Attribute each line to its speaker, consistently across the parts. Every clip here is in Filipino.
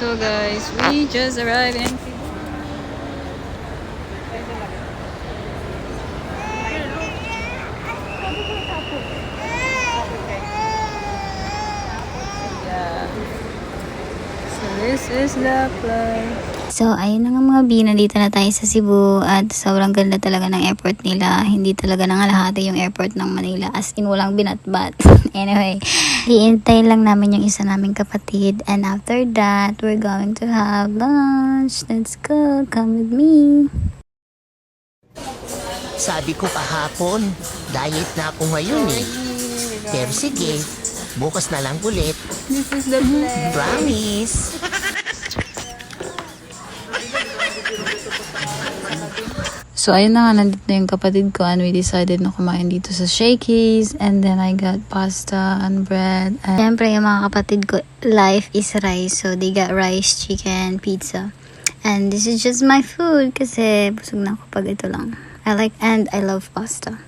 Speaker 1: So guys, we just arrived in yeah. So this is the place.
Speaker 2: So, ayun na nga mga B, nandito na tayo sa Cebu at sobrang ganda talaga ng airport nila. Hindi talaga nangalahati yung airport ng Manila, as in walang binatbat. Anyway, hiintay lang namin yung isa naming kapatid and after that, we're going to have lunch. Let's go, come with me.
Speaker 3: Sabi ko kahapon, diet na ako ngayon eh. Pero sige, bukas na lang ulit.
Speaker 1: This is the place.
Speaker 3: Promise!
Speaker 1: So, ayun na nga, nandito na yung kapatid ko and we decided na kumain dito sa Shakey's and then I got pasta and bread. And
Speaker 2: Siyempre, yung mga kapatid ko, life is rice. So, they got rice, chicken, pizza. And this is just my food kasi busog na ako pag ito lang. I like and I love pasta.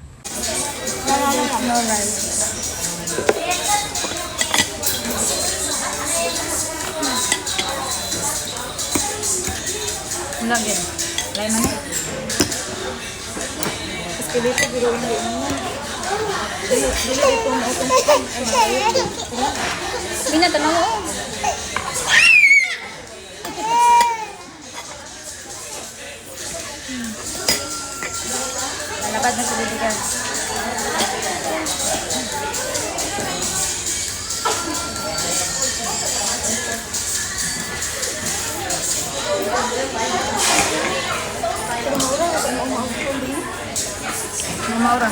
Speaker 1: no rice. Lagyan. Lime man. Dito biro hindi mo. Dito ito na open. Binatan mo. Lalabad na sa bibigan. Maura.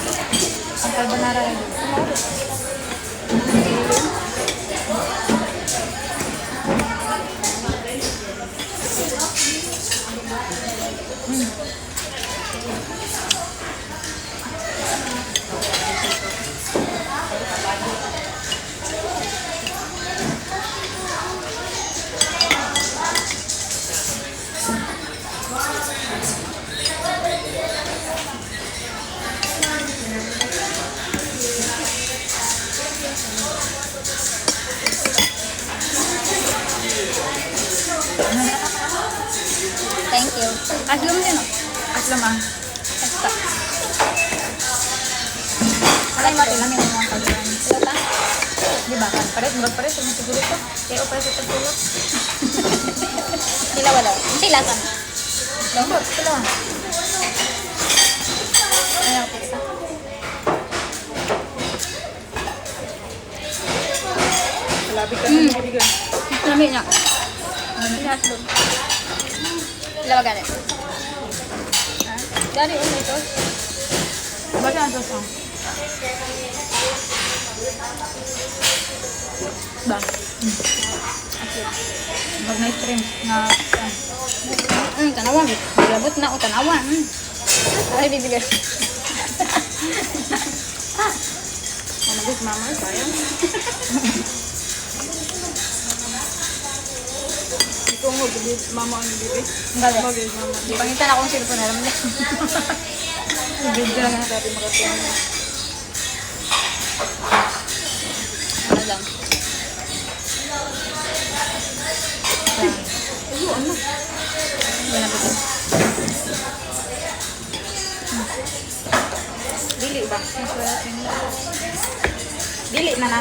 Speaker 1: Ang carbonara ay
Speaker 2: Thank you.
Speaker 1: aslom din oh. Aslom ah. Basta. Alay mo lang yung mga kailangan.
Speaker 2: Sila
Speaker 1: Di ba? Pares mo siguro ito. Kaya o pares ito tulog.
Speaker 2: Sila wala. Sila ka.
Speaker 1: Lambot, sila.
Speaker 2: Ayaw pizza.
Speaker 1: Malapit ka na bibigan. Lami niya. Lami niya aslom.
Speaker 2: Sila wag ganit.
Speaker 1: Dari ulo ito. Baga ang sauce ah. Ba? Bag na stream na
Speaker 2: Tanawan. Labot na o tanawan. Ay, bibigyan.
Speaker 1: mamagus mama sayang. Ito mo bibig mama ang bibig.
Speaker 2: Bale.
Speaker 1: Mamagus mama.
Speaker 2: Pangitan akong cellphone na naman.
Speaker 1: Bibig lang na dati makatuwa.
Speaker 2: Ano lang.
Speaker 1: Ayo ano?
Speaker 2: Wala na ito.
Speaker 1: Dili ba? Dili na na.